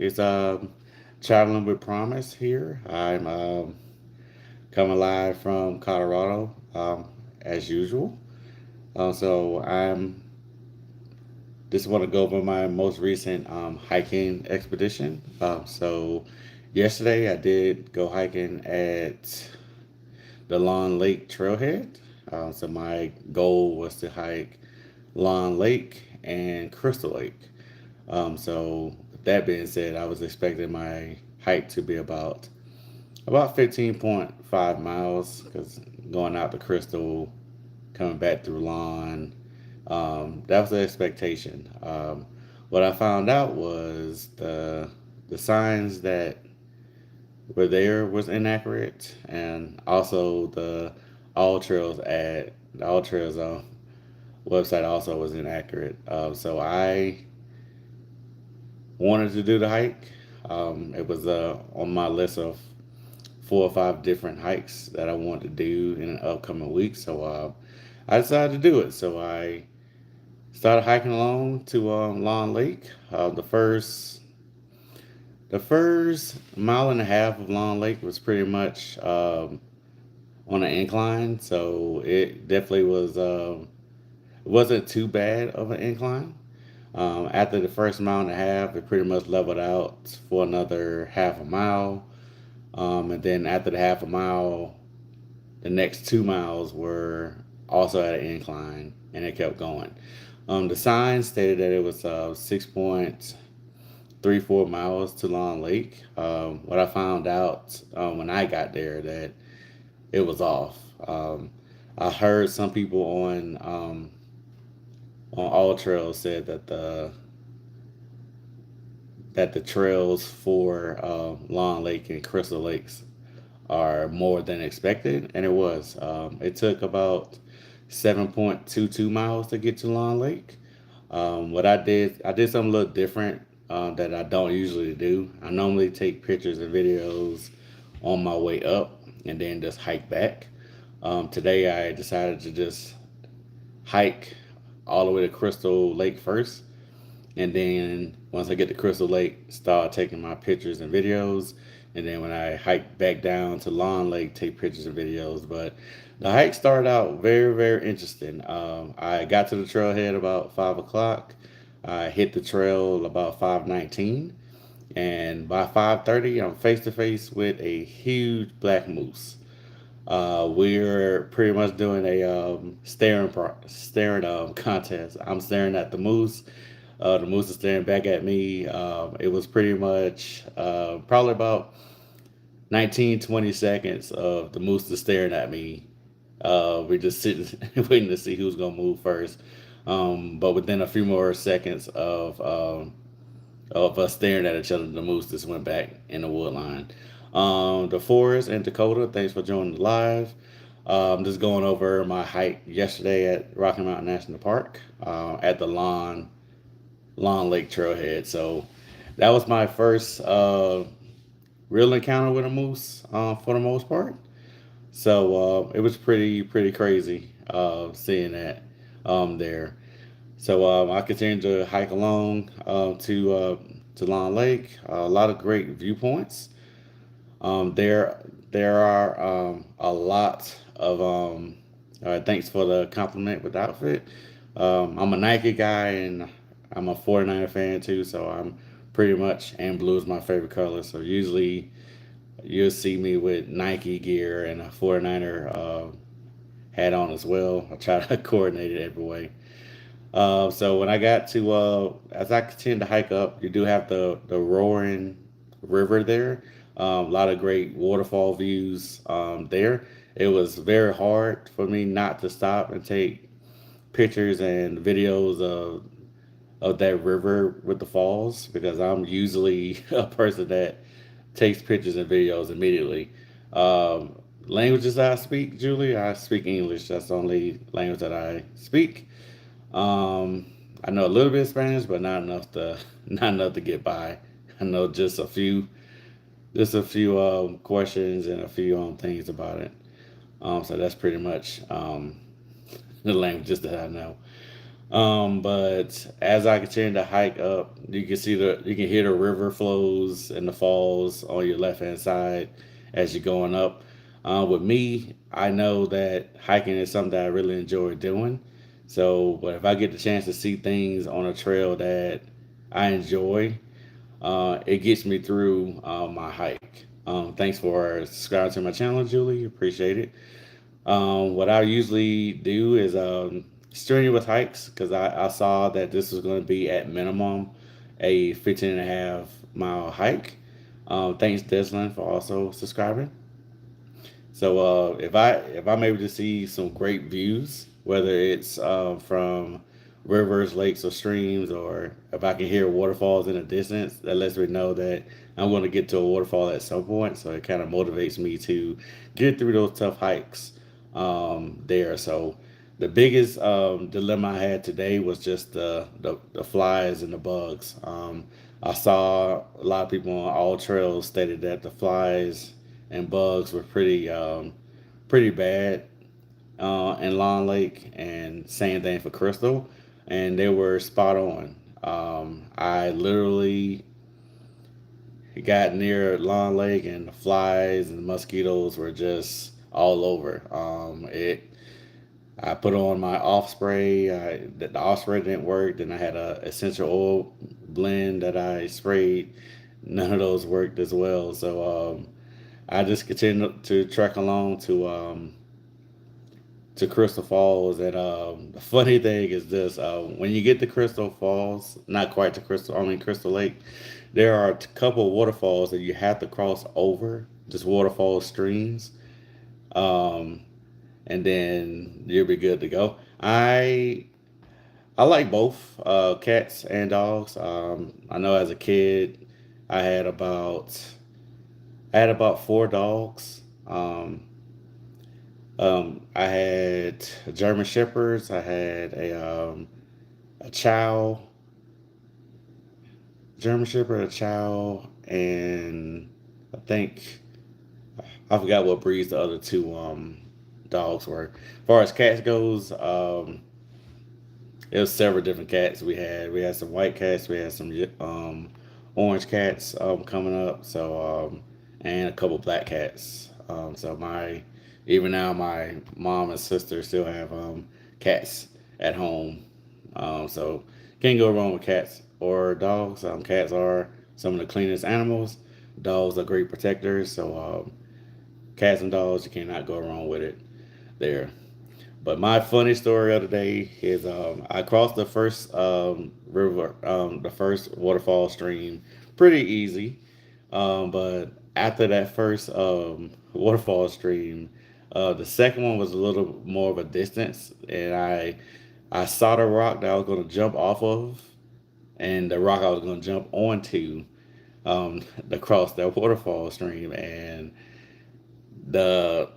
It's Traveling with Promise here. I'm coming live from Colorado as usual. So I'm just want to go over my most recent hiking expedition. So yesterday I did go hiking at the Long Lake Trailhead. So my goal was to hike Long Lake and Crystal Lake. So with that being said, I was expecting my hike to be about 15.5 miles because going out to Crystal, coming back through Lawn, that was the expectation. What I found out was the signs that were there was inaccurate, and also the All Trails website also was inaccurate. So I wanted to do the hike. It was on my list of 4 or 5 different hikes that I wanted to do in the upcoming week. So I decided to do it. So I started hiking along to Long Lake. The first mile and a half of Long Lake was pretty much on an incline, so it definitely was. It wasn't too bad of an incline. After the first mile and a half, it pretty much leveled out for another half a mile. And then after the half a mile, the next 2 miles were also at an incline, and it kept going. The sign stated that it was 6.34 miles to Long Lake. What I found out when I got there that it was off. I heard some people on All Trails said that the trails for Long Lake and Crystal Lakes are more than expected, and it was. It took about 7.22 miles to get to Long Lake. What I did something a little different that I don't usually do. I normally take pictures and videos on my way up and then just hike back. Today I decided to just hike all the way to Crystal Lake first, and then once I get to Crystal Lake, start taking my pictures and videos. And then when I hike back down to Long Lake, take pictures and videos. But the hike started out very, very interesting. I got to the trailhead about 5 o'clock. I hit the trail about 5:19, and by 5:30, I'm face to face with a huge black moose. We're pretty much doing a staring contest. I'm staring at the moose. The moose is staring back at me. It was pretty much probably about 19-20 seconds of the moose is staring at me. We're just sitting waiting to see who's gonna move first. But within a few more seconds of us staring at each other, the moose just went back in the wood line. The Forest and Dakota, thanks for joining the live. Just going over my hike yesterday at Rocky Mountain National Park at the Long Lake Trailhead. So that was my first real encounter with a moose for the most part. So it was pretty crazy seeing that there. So I continued to hike along to Long Lake. A lot of great viewpoints. There are a lot of thanks for the compliment with the outfit. I'm a Nike guy and I'm a 49er fan too, so I'm pretty much and blue is my favorite color. So usually you'll see me with Nike gear and a 49er hat on as well. I try to coordinate it every way. So when I got to as I continued to hike up, you do have the roaring river there. A lot of great waterfall views there. It was very hard for me not to stop and take pictures and videos of that river with the falls because I'm usually a person that takes pictures and videos immediately. Languages I speak, Julie, I speak English. That's the only language that I speak. I know a little bit of Spanish, but not enough to not enough to get by. I know just a few questions and a few things about it. So that's pretty much the languages that I know. But as I continue to hike up, you can hear the river flows and the falls on your left hand side as you're going up. With me, I know that hiking is something that I really enjoy doing. So, but if I get the chance to see things on a trail that I enjoy, it gets me through my hike. Thanks for subscribing to my channel, Julie. Appreciate it. What I usually do is strenuous hikes because I saw that this was going to be at minimum a 15.5 mile hike. Thanks, Deslin, for also subscribing. So if I'm able to see some great views, whether it's from rivers, lakes, or streams, or if I can hear waterfalls in the distance, that lets me know that I'm going to get to a waterfall at some point. So it kind of motivates me to get through those tough hikes there. So the biggest dilemma I had today was just the flies and the bugs. I saw a lot of people on all trails stated that the flies and bugs were pretty bad in Long Lake, and same thing for Crystal, and they were spot on. I literally got near Long Lake, and the flies and the mosquitoes were just all over. It I put on my off spray. The off spray didn't work. Then I had a essential oil blend that I sprayed. None of those worked as well. So I just continued to trek along to Crystal Falls. And the funny thing is this: when you get to Crystal Falls, not quite to Crystal Lake, there are a couple of waterfalls that you have to cross over. Just waterfall streams. Um, and then you'll be good to go. I like both cats and dogs. I know as a kid, I had about I had about four dogs. I had German shepherds. I had a chow, German shepherd, a chow, and I think I forgot what breeds the other two dogs were. As far as cats goes, it was several different cats we had. We had some white cats. We had some orange cats coming up. So and a couple black cats. So my even now my mom and sister still have cats at home. So can't go wrong with cats or dogs. Cats are some of the cleanest animals. Dogs are great protectors. So cats and dogs, you cannot go wrong with it there. But my funny story of the day is I crossed the first river, the first waterfall stream pretty easy. But after that first waterfall stream, the second one was a little more of a distance, and I saw the rock that I was going to jump off of, and the rock I was going to jump onto across that waterfall stream, and the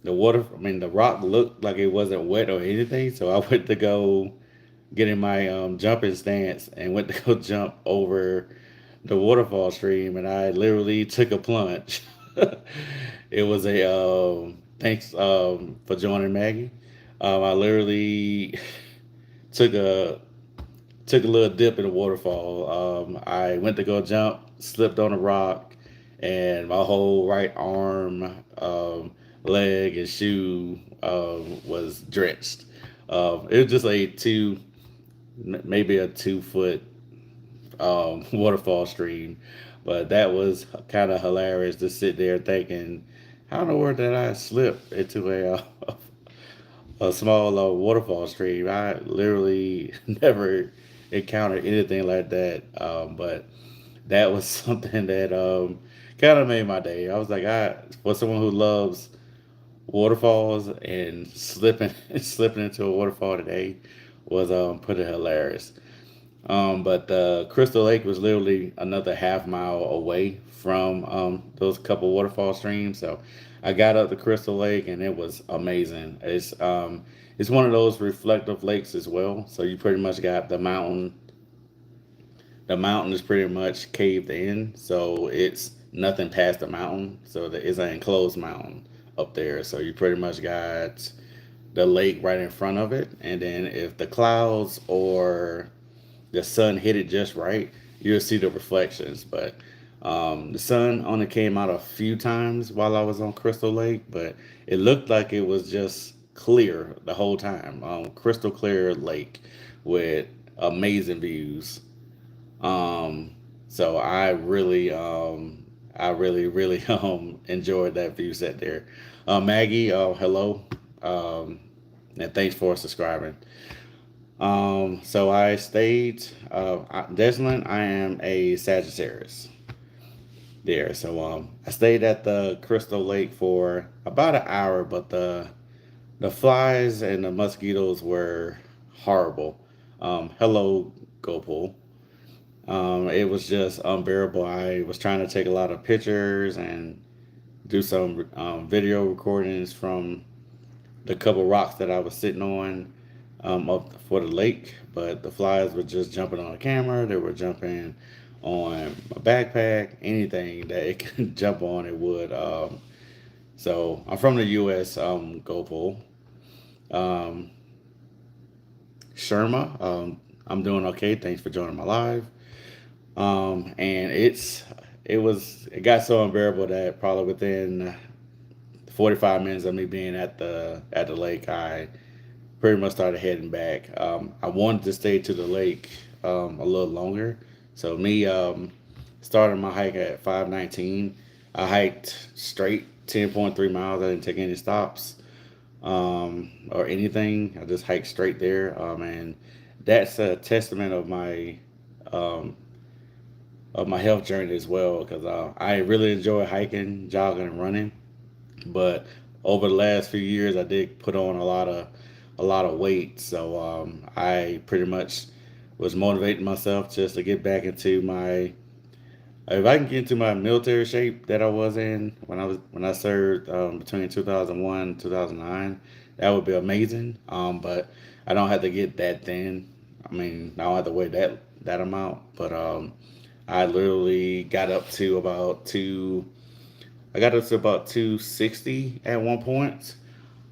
the rock looked like it wasn't wet or anything. So I went to go get in my jumping stance and went to go jump over the waterfall stream, and I literally took a plunge. It was a thanks for joining Maggie. I literally took a took a little dip in the waterfall. I went to go jump, slipped on a rock, and my whole right arm, leg, and shoe was drenched. It was just a maybe a 2 foot waterfall stream, but that was kind of hilarious to sit there thinking, how in the world did I slip into a small waterfall stream? I literally never encountered anything like that. But that was something that kind of made my day. I was like, for someone who loves waterfalls and slipping slipping into a waterfall today was pretty hilarious. But Crystal Lake was literally another half mile away from those couple waterfall streams. So I got up to Crystal Lake, and it was amazing. It's one of those reflective lakes as well. So you pretty much got the mountain. The mountain is pretty much caved in, so it's nothing past the mountain. So it's an enclosed mountain up there. So you pretty much got. the lake right in front of it, and then if the clouds or the sun hit it just right, you'll see the reflections. But the sun only came out a few times while I was on Crystal Lake, but it looked like it was just clear the whole time. Crystal clear lake with amazing views. Um, so I really enjoyed that view set there. Maggie, hello, and thanks for subscribing. So I stayed, Desmond, I am a Sagittarius there. So I stayed at the Crystal Lake for about an hour, but the flies and the mosquitoes were horrible. Hello, Gopal. It was just unbearable. I was trying to take a lot of pictures and do some video recordings from the couple rocks that I was sitting on up for the lake, but the flies were just jumping on the camera. They were jumping on my backpack. Anything that it could jump on, it would. So I'm from the U.S. Gopal. Um, Sherma. I'm doing okay. Thanks for joining my live. And it got so unbearable that probably within 45 minutes of me being at the lake, I pretty much started heading back. I wanted to stay to the lake a little longer, so me starting my hike at 5:19. I hiked straight 10.3 miles. I didn't take any stops or anything. I just hiked straight there, and that's a testament um, of my health journey as well. Because I really enjoy hiking, jogging, and running. But over the last few years, I did put on a lot of weight. So I pretty much was motivating myself just to get back into my if I can get into my military shape that I was in when I served between 2001 and 2009, that would be amazing. But I don't have to get that thin. I mean, I don't have to weigh that amount. But I literally got up to about two. I got up to about 260 at one point.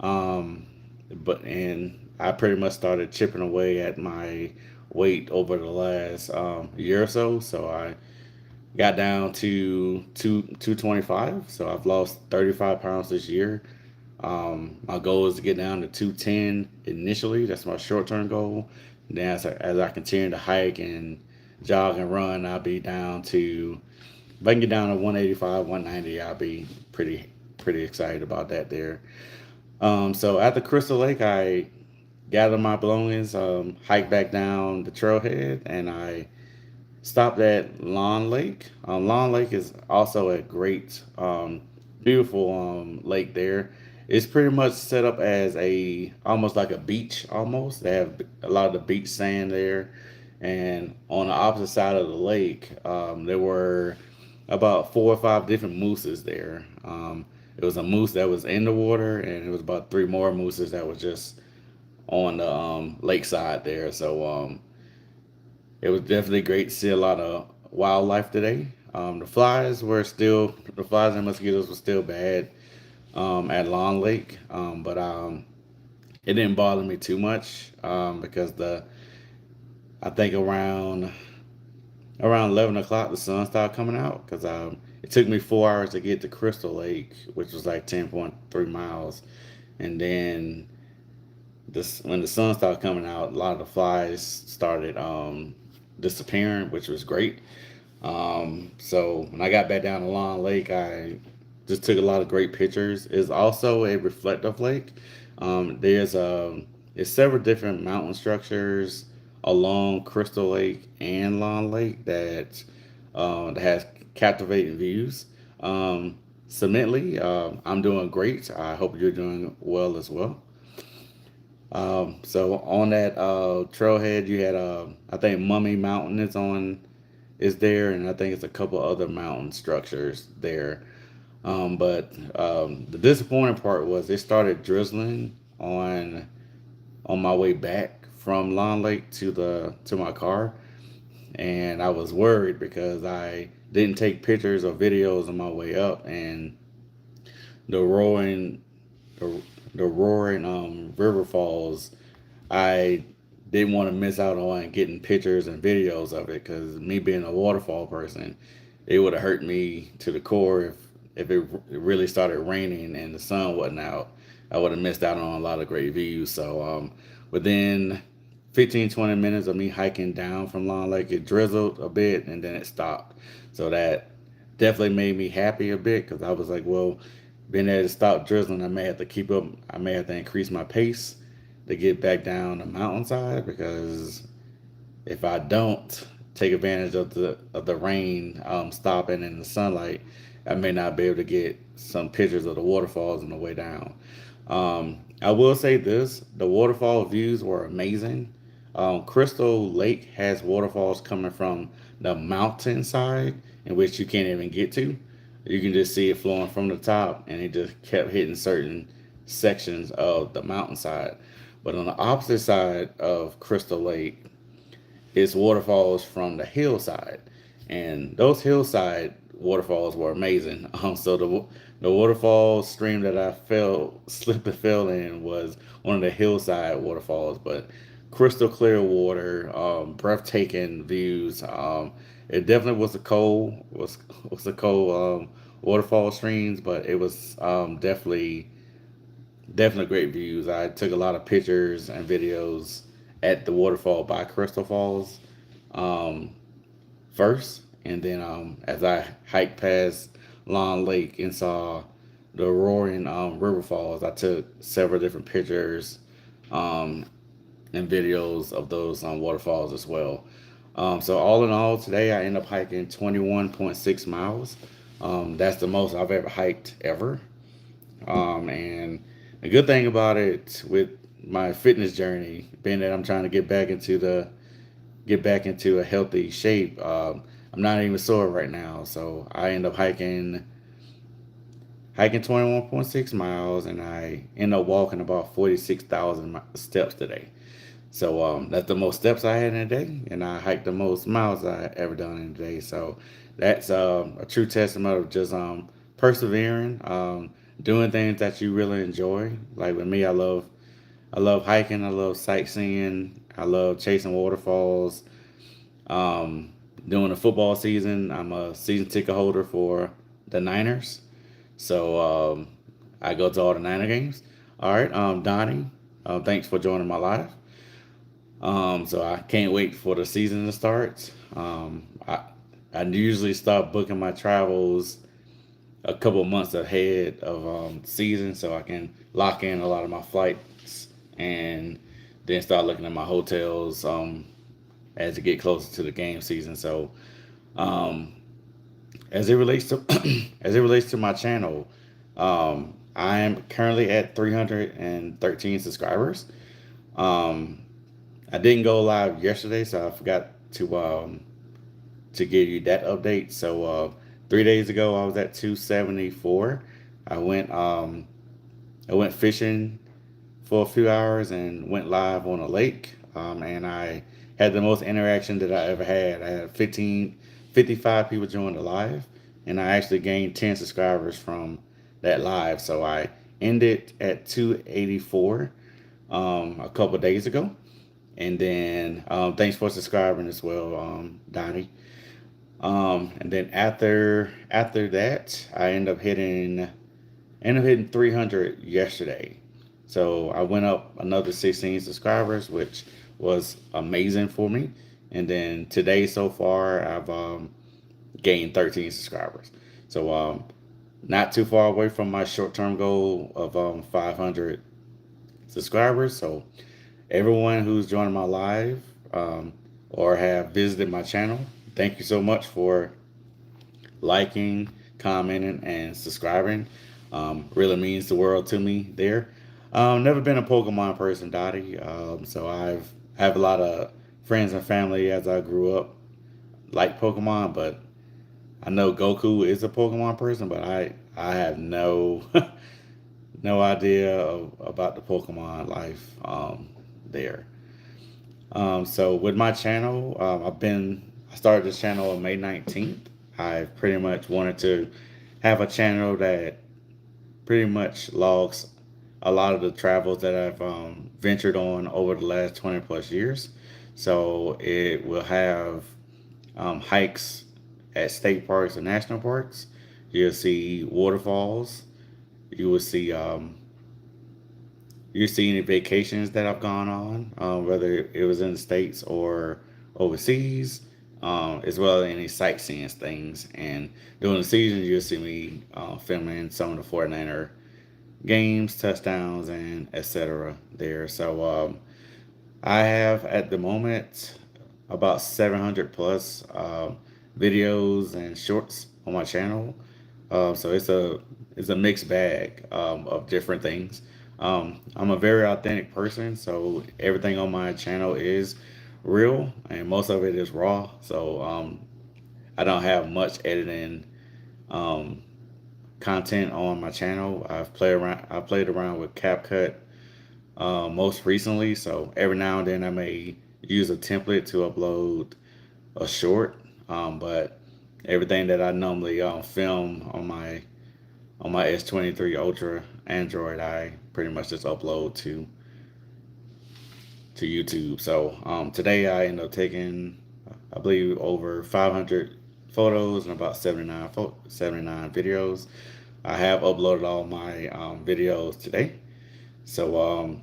Um, but and I pretty much started chipping away at my weight over the last year or so. So I got down to 225. So I've lost 35 pounds this year. My goal is to get down to 210 initially. That's my short term goal. And then as I continue to hike and jog and run, I'll be down to if I can get down to 185, 190, I'll be pretty excited about that there. So at the Crystal Lake, I gathered my belongings, hiked back down the trailhead, and I stopped at Lawn Lake. Lawn Lake is also a great, beautiful lake there. It's pretty much set up as a almost like a beach almost. They have a lot of the beach sand there, and on the opposite side of the lake, there were about four or five different mooses there. It was a moose that was in the water, and it was about three more mooses that was just on the lakeside there. So it was definitely great to see a lot of wildlife today. The flies and mosquitoes were still bad at Long Lake, but it didn't bother me too much because I think around 11 o'clock the sun started coming out because it took me 4 hours to get to Crystal Lake, which was like 10.3 miles, and then this when the sun started coming out, a lot of the flies started disappearing, which was great. So when I got back down to Long Lake, I just took a lot of great pictures. It's also a reflective lake. There's several different mountain structures along Crystal Lake and Long Lake that has captivating views. Submitly, I'm doing great. I hope you're doing well as well. So on that trailhead, you had I think Mummy Mountain is there, and I think it's a couple other mountain structures there. But the disappointing part was it started drizzling on my way back from Long Lake to my car, and I was worried because I didn't take pictures or videos on my way up, and the roaring the roaring river falls, I didn't want to miss out on getting pictures and videos of it because me being a waterfall person, it would have hurt me to the core if it really started raining and the sun wasn't out. I would have missed out on a lot of great views. So within 15-20 minutes of me hiking down from Long Lake, it drizzled a bit and then it stopped. So that definitely made me happy a bit because I was like, well, being able to stop drizzling, I may have to keep up. I may have to increase my pace to get back down the mountainside because if I don't take advantage of the rain stopping and the sunlight, I may not be able to get some pictures of the waterfalls on the way down. I will say this: the waterfall views were amazing. Crystal Lake has waterfalls coming from the mountainside, in which you can't even get to. You can just see it flowing from the top, and it just kept hitting certain sections of the mountainside. But on the opposite side of Crystal Lake, is waterfalls from the hillside, and those hillside waterfalls were amazing. So the waterfall stream that I fell slipped and fell in was one of the hillside waterfalls, but crystal clear water, breathtaking views. It definitely was a cold waterfall streams, but it was definitely great views. I took a lot of pictures and videos at the waterfall by Crystal Falls um, first, and then as I hiked past Long Lake and saw the roaring river falls, I took several different pictures um, and videos of those waterfalls as well. So all in all, today I ended up hiking 21.6 miles. That's the most I've ever hiked ever. And the good thing about it with my fitness journey, being that I'm trying to get back into a healthy shape, I'm not even sore right now. So I end up hiking 21.6 miles, and I end up walking about 46,000 steps today. So that's the most steps I had in a day, and I hiked the most miles I ever done in a day. So that's a true testament of just persevering, doing things that you really enjoy. Like with me, I love hiking, I love sightseeing, I love chasing waterfalls. Um, During the football season, I'm a season ticket holder for the Niners, so I go to all the Niner games. All right, Donnie, thanks for joining my live. So I can't wait for the season to start. I usually start booking my travels a couple months ahead of season, so I can lock in a lot of my flights and then start looking at my hotels as it get closer to the game season. So um, as it relates to as it relates to my channel, I am currently at 313 subscribers. Um, I didn't go live yesterday, so I forgot to give you that update. So 3 days ago, I was at 274. I went um, I went fishing for a few hours and went live on a lake. And I had the most interaction that I ever had. I had 55 people join the live, and I actually gained 10 subscribers from that live. So I ended at 284 a couple days ago. And then thanks for subscribing as well, Donnie. And then after that, I ended up hitting 300 yesterday. So I went up another 16 subscribers, which was amazing for me. And then today so far, I've gained 13 subscribers. So not too far away from my short term goal of 500 subscribers. So everyone who's joining my live or have visited my channel, thank you so much for liking, commenting, and subscribing. Really means the world to me there. Never been a Pokemon person, Dottie. So I have a lot of friends and family as I grew up like Pokemon, but I know Goku is a Pokemon person, but I have no no idea about the Pokemon life there. So with my channel, I started this channel on May 19th. I pretty much wanted to have a channel that pretty much logs a lot of the travels that I've ventured on over the last 20 plus years. So it will have hikes at state parks and national parks. You'll see waterfalls. You will see you see any vacations that I've gone on, whether it was in the states or overseas, as well as any sightseeing things. And during the season, you'll see me filming some of the 49er games, touchdowns, and etc. there. So I have at the moment about 700 plus videos and shorts on my channel. So it's a mixed bag of different things. I'm a very authentic person, so everything on my channel is real, and most of it is raw. So I don't have much editing um, content on my channel. I played around with CapCut most recently, so every now and then I may use a template to upload a short. But everything that I normally film on my S23 Ultra Android, I pretty much just upload to YouTube. So today I ended up taking, I believe, over 500 photos and about 79 videos. I have uploaded all my videos today. So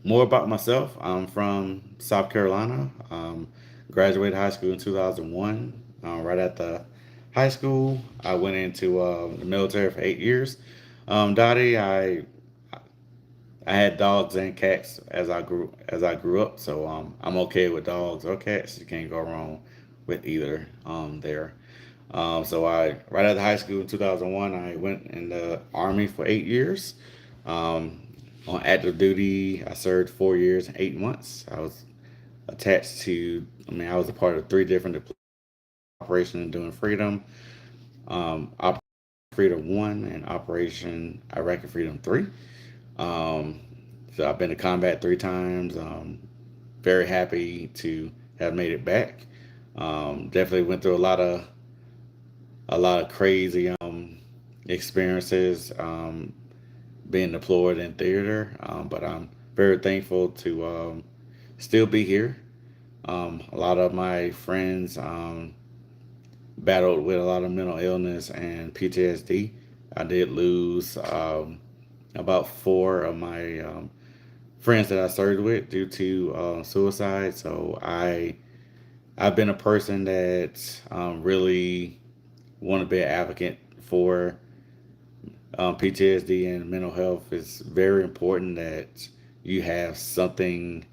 more about myself. I'm from South Carolina. Graduated high school in 2001. Right at the high school, I went into the military for 8 years. Dottie, I had dogs and cats as I grew up, so I'm okay with dogs or cats. You can't go wrong with either there. So I right out of high school in 2001, I went in the army for 8 years. Um, on active duty, I served 4 years and 8 months. I was attached to. I mean, I was a part of three different Operation Enduring Freedom, Operation Freedom One, and Operation Iraqi Freedom Three. Um, so I've been to combat 3 times. Very happy to have made it back. Definitely went through a lot of crazy experiences being deployed in theater, but I'm very thankful to still be here. A lot of my friends battled with a lot of mental illness and PTSD. I did lose about four of my friends that I served with due to suicide. So I've been a person that really want to be an advocate for PTSD and mental health. It's very important that you have something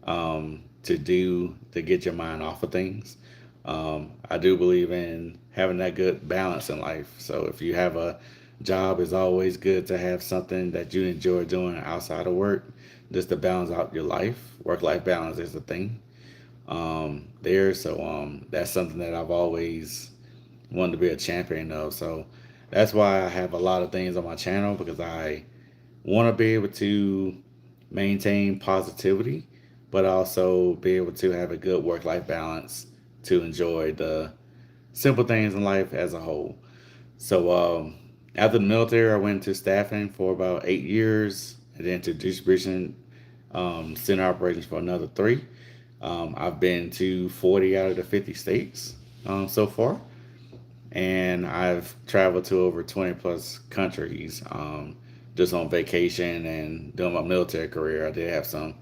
to do to get your mind off of things. I do believe in having that good balance in life. So if you have a job, it's always good to have something that you enjoy doing outside of work, just to balance out your life. Work life balance is the thing there. So that's something that I've always wanted to be a champion of. So that's why I have a lot of things on my channel, because I want to be able to maintain positivity, but also be able to have a good work life balance to enjoy the simple things in life as a whole. So after the military, I went to staffing for about 8 years, and then to distribution center operations for another three. I've been to 40 out of the 50 states so far, and I've traveled to over 20 plus countries just on vacation and during my military career. I did have some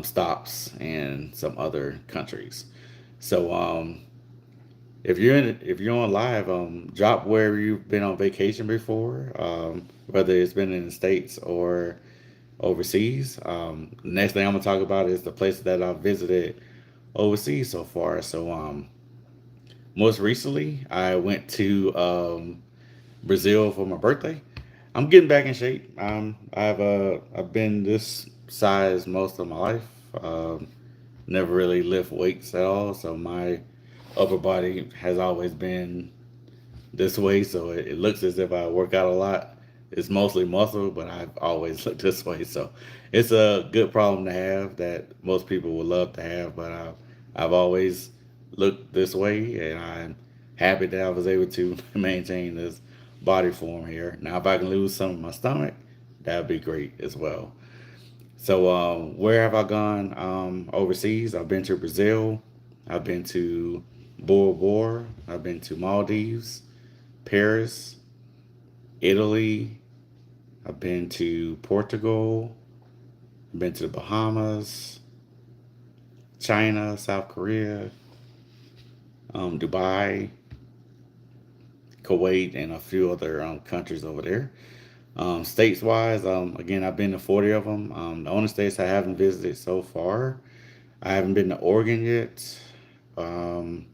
stops in some other countries. So if you're on live, drop where you've been on vacation before, whether it's been in the states or overseas. Next thing I'm gonna talk about is the places that I've visited overseas so far. So most recently, I went to Brazil for my birthday. I'm getting back in shape. I've been this size most of my life. Never really lift weights at all, so my upper body has always been this way. So it looks as if I work out a lot. It's mostly muscle, but I've always looked this way. So it's a good problem to have that most people would love to have, but I've always looked this way, and I'm happy that I was able to maintain this body form here. Now, if I can lose some of my stomach, that would be great as well. So, where have I gone overseas? I've been to Brazil. I've been to Bora Bora. I've been to Maldives, Paris, Italy. I've been to Portugal. I've been to the Bahamas, China, South Korea, Dubai, Kuwait, and a few other countries over there. States wise, again, I've been to 40 of them. The only states I haven't visited so far, I haven't been to Oregon yet, um,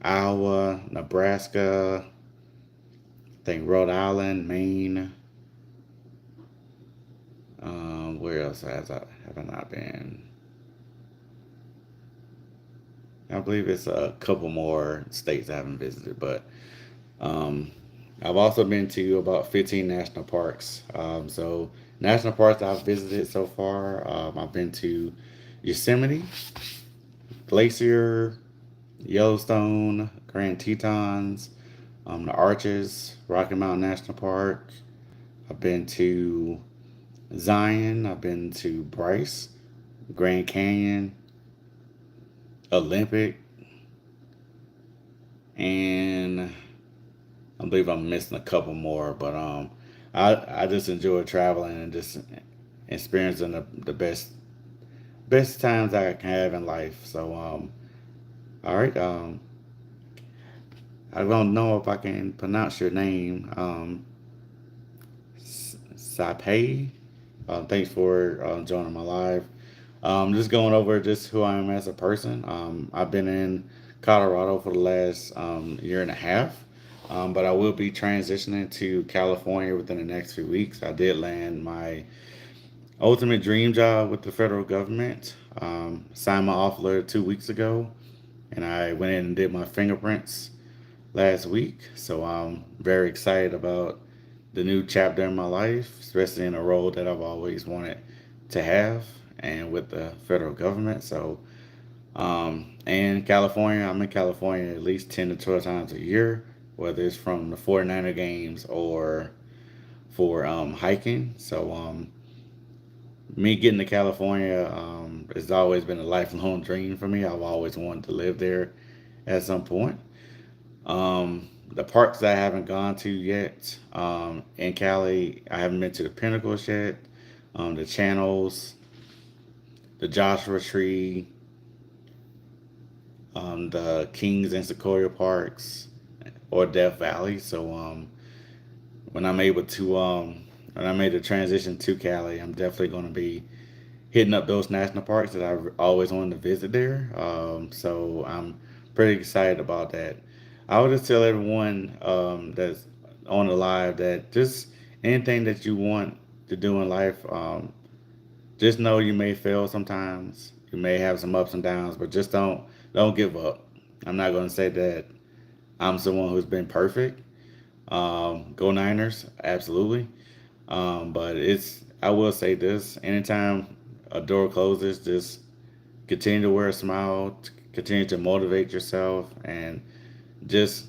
Iowa, Nebraska, I think Rhode Island, Maine. Where else have I not been? I believe it's a couple more states I haven't visited, but um, I've also been to about 15 national parks. So national parks I've visited so far, I've been to Yosemite, Glacier, Yellowstone, Grand Tetons, the Arches, Rocky Mountain National Park. I've been to Zion. I've been to Bryce, Grand Canyon, Olympic, and I believe I'm missing a couple more. But I just enjoy traveling and just experiencing the best times I can have in life. So all right. I don't know if I can pronounce your name. Sape. Thanks for joining my live. Just going over just who I am as a person. I've been in Colorado for the last year and a half, but I will be transitioning to California within the next few weeks. I did land my ultimate dream job with the federal government. Signed my offer letter 2 weeks ago, and I went in and did my fingerprints last week. So I'm very excited about the new chapter in my life, especially in a role that I've always wanted to have and with the federal government. So, and California, I'm in California at least 10 to 12 times a year, whether it's from the 49er games or for hiking. So, me getting to California has always been a lifelong dream for me. I've always wanted to live there at some point. The parks I haven't gone to yet in Cali, I haven't been to the Pinnacles yet, the Channels, the Joshua Tree, the Kings and Sequoia Parks, or Death Valley. So when I'm able to, when I made the transition to Cali, I'm definitely going to be hitting up those national parks that I've always wanted to visit there. So I'm pretty excited about that. I would just tell everyone that's on the live that just anything that you want to do in life, just know you may fail sometimes. You may have some ups and downs, but just don't give up. I'm not going to say that I'm someone who's been perfect. Go Niners, absolutely. But it's I will say this: anytime a door closes, just continue to wear a smile, continue to motivate yourself, and just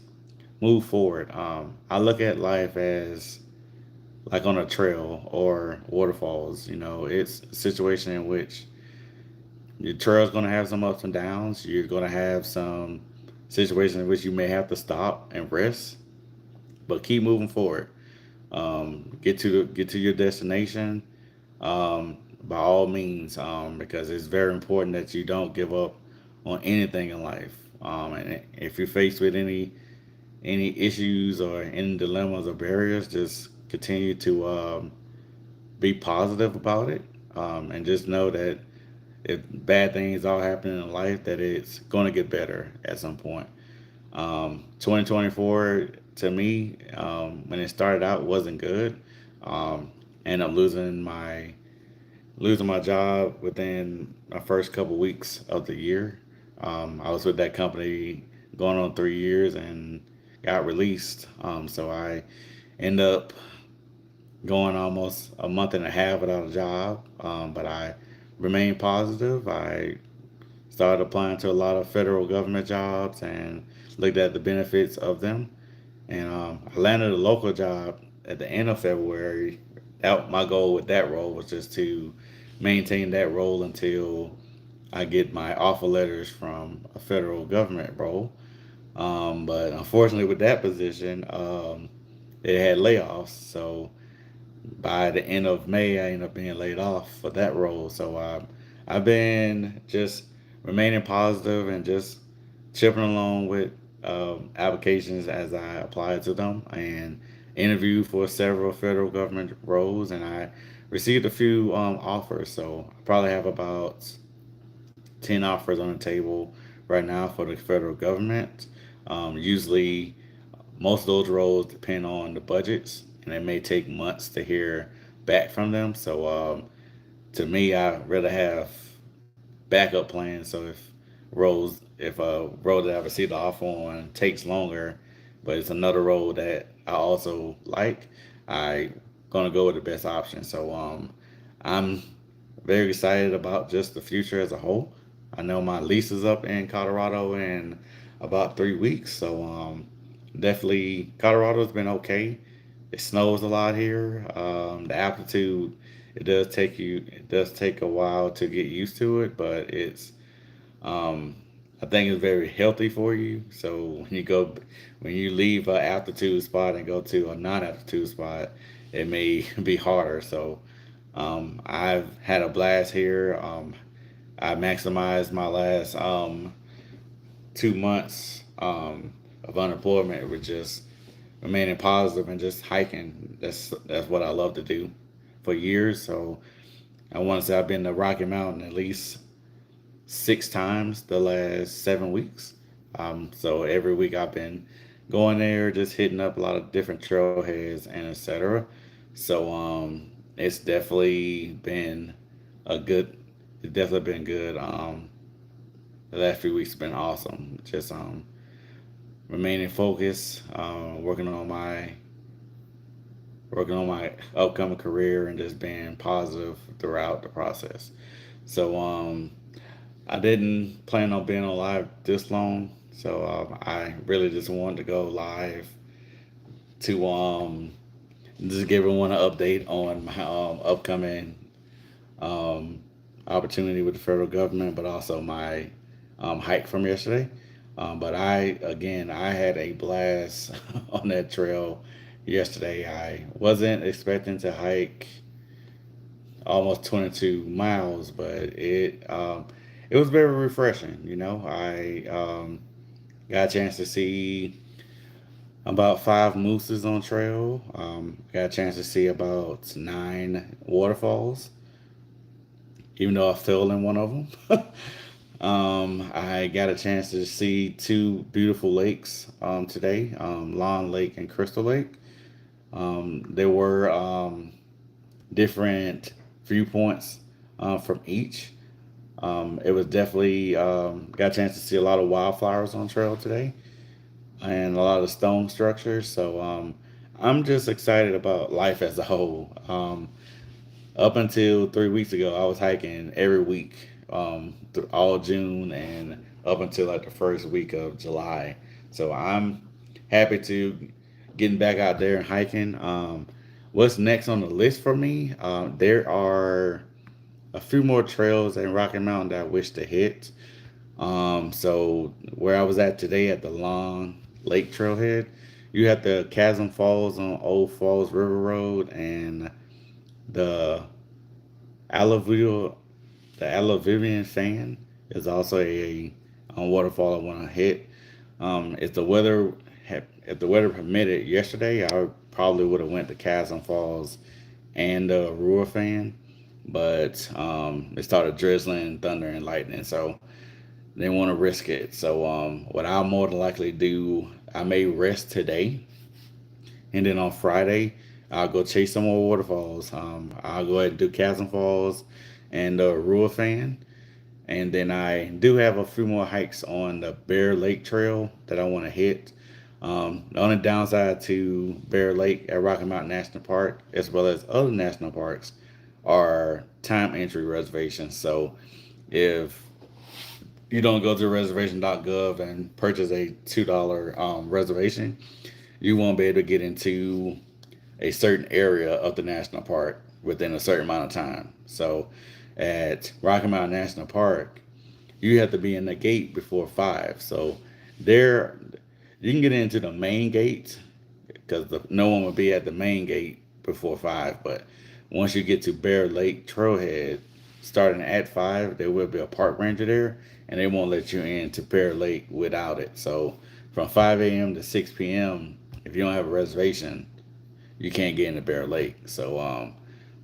move forward. I look at life as like on a trail or waterfalls. It's a situation in which your trail's going to have some ups and downs. You're going to have some situations in which you may have to stop and rest, but keep moving forward. Get to your destination by all means, because it's very important that you don't give up on anything in life. And if you're faced with any issues or any dilemmas or barriers, just continue to be positive about it, and just know that if bad things are happening in life, that it's going to get better at some point. 2024 to me, when it started out, wasn't good. Ended up losing my job within my first couple weeks of the year. I was with that company going on 3 years and got released. So I ended up going almost a month and a half without a job. But I remained positive. I started applying to a lot of federal government jobs and looked at the benefits of them. And I landed a local job at the end of February my goal with that role was just to maintain that role until I get my offer letters from a federal government role. But unfortunately, with that position, it had layoffs. So by the end of May, I ended up being laid off for that role. So I've been just remaining positive and just chipping along with applications as I apply to them and interviewed for several federal government roles. And I received a few offers. So I probably have about 10 offers on the table right now for the federal government. Usually, most of those roles depend on the budgets, and it may take months to hear back from them. So, to me, I rather have backup plans. So if a role that I receive the offer on takes longer, but it's another role that I also like, I gonna go with the best option. So, I'm very excited about just the future as a whole. I know my lease is up in Colorado in about 3 weeks, so definitely Colorado's been okay. It snows a lot here. The altitude it does take a while to get used to it, but it's um, I think it's very healthy for you. So when you leave an altitude spot and go to a non-altitude spot, it may be harder. So I've had a blast here. I maximized my last 2 months of unemployment with just remaining positive and just hiking. That's what I love to do for years. So I want to say I've been to Rocky Mountain at least 6 times the last 7 weeks. So every week I've been going there, just hitting up a lot of different trailheads and etc. So it's definitely been a good. It's definitely been good. The last few weeks have been awesome. Just remaining focused, working on my upcoming career and just being positive throughout the process. So I didn't plan on being on live this long, so I really just wanted to go live to just give everyone an update on my upcoming um, opportunity with the federal government, but also my hike from yesterday. But I had a blast on that trail yesterday. I wasn't expecting to hike almost 22 miles, but it was very refreshing. I got a chance to see about 5 mooses on trail. Got a chance to see about 9 waterfalls, even though I fell in one of them. I got a chance to see two beautiful lakes today, Long Lake and Crystal Lake. There were different viewpoints from each. It was definitely got a chance to see a lot of wildflowers on trail today and a lot of stone structures. So I'm just excited about life as a whole. Up until 3 weeks ago, I was hiking every week through all June and up until like the first week of July. So I'm happy to getting back out there and hiking. What's next on the list for me? There are a few more trails in Rocky Mountain that I wish to hit. So where I was at today at the Long Lake Trailhead, you have the Chasm Falls on Old Falls River Road and the Alluvial, the Alluvian Fan is also a waterfall I want to hit. If the weather if the weather permitted yesterday, I probably would have went to Chasm Falls and Ruhr Fan, but it started drizzling, thunder, and lightning, so they want to risk it. So what I'll more than likely do, I may rest today, and then on Friday I'll go chase some more waterfalls. I'll go ahead and do Chasm Falls and Ruhr Fan, and then I do have a few more hikes on the Bear Lake Trail that I want to hit. The only downside to Bear Lake at Rocky Mountain National Park, as well as other national parks, are time entry reservations. So if you don't go to reservation.gov and purchase a $2 reservation, you won't be able to get into a certain area of the national park within a certain amount of time. So at Rocky Mountain National Park, you have to be in the gate before 5. So there, you can get into the main gate because no one will be at the main gate before 5. But once you get to Bear Lake Trailhead, starting at 5, there will be a park ranger there, and they won't let you into Bear Lake without it. So from 5 a.m. to 6 p.m., if you don't have a reservation, you can't get into Bear Lake. So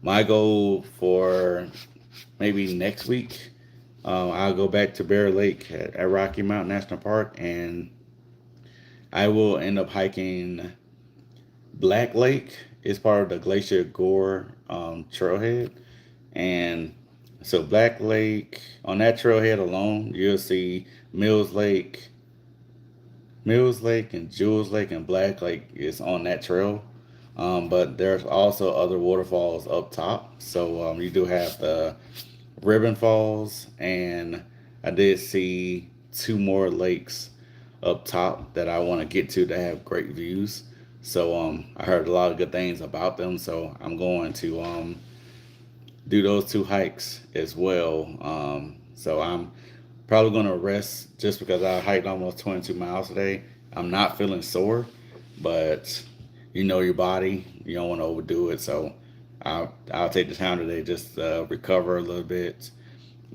my goal for maybe next week, I'll go back to Bear Lake at Rocky Mountain National Park, and I will end up hiking Black Lake. It's part of the Glacier Gore trailhead, and so Black Lake, on that trailhead alone, you'll see Mills Lake, Mills Lake, and Jules Lake, and Black Lake is on that trail. But there's also other waterfalls up top. So you do have the Ribbon Falls, and I did see two more lakes up top that I want to get to that have great views. So I heard a lot of good things about them. So I'm going to do those two hikes as well. So I'm probably going to rest just because I hiked almost 22 miles today. I'm not feeling sore, but you know your body, you don't want to overdo it. So I'll take the time today just recover a little bit,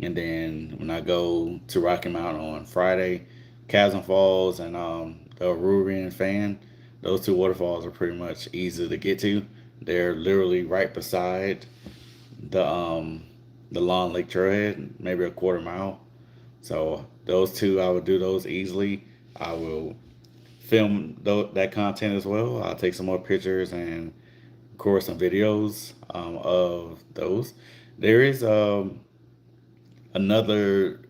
and then when I go to Rocky Mountain on Friday, Chasm Falls and the Aruban Fan, those two waterfalls are pretty much easy to get to. They're literally right beside the um the Long Lake Trailhead, maybe a quarter mile. So those two, I would do those easily. I will film that content as well. I'll take some more pictures and record some videos of those. There is another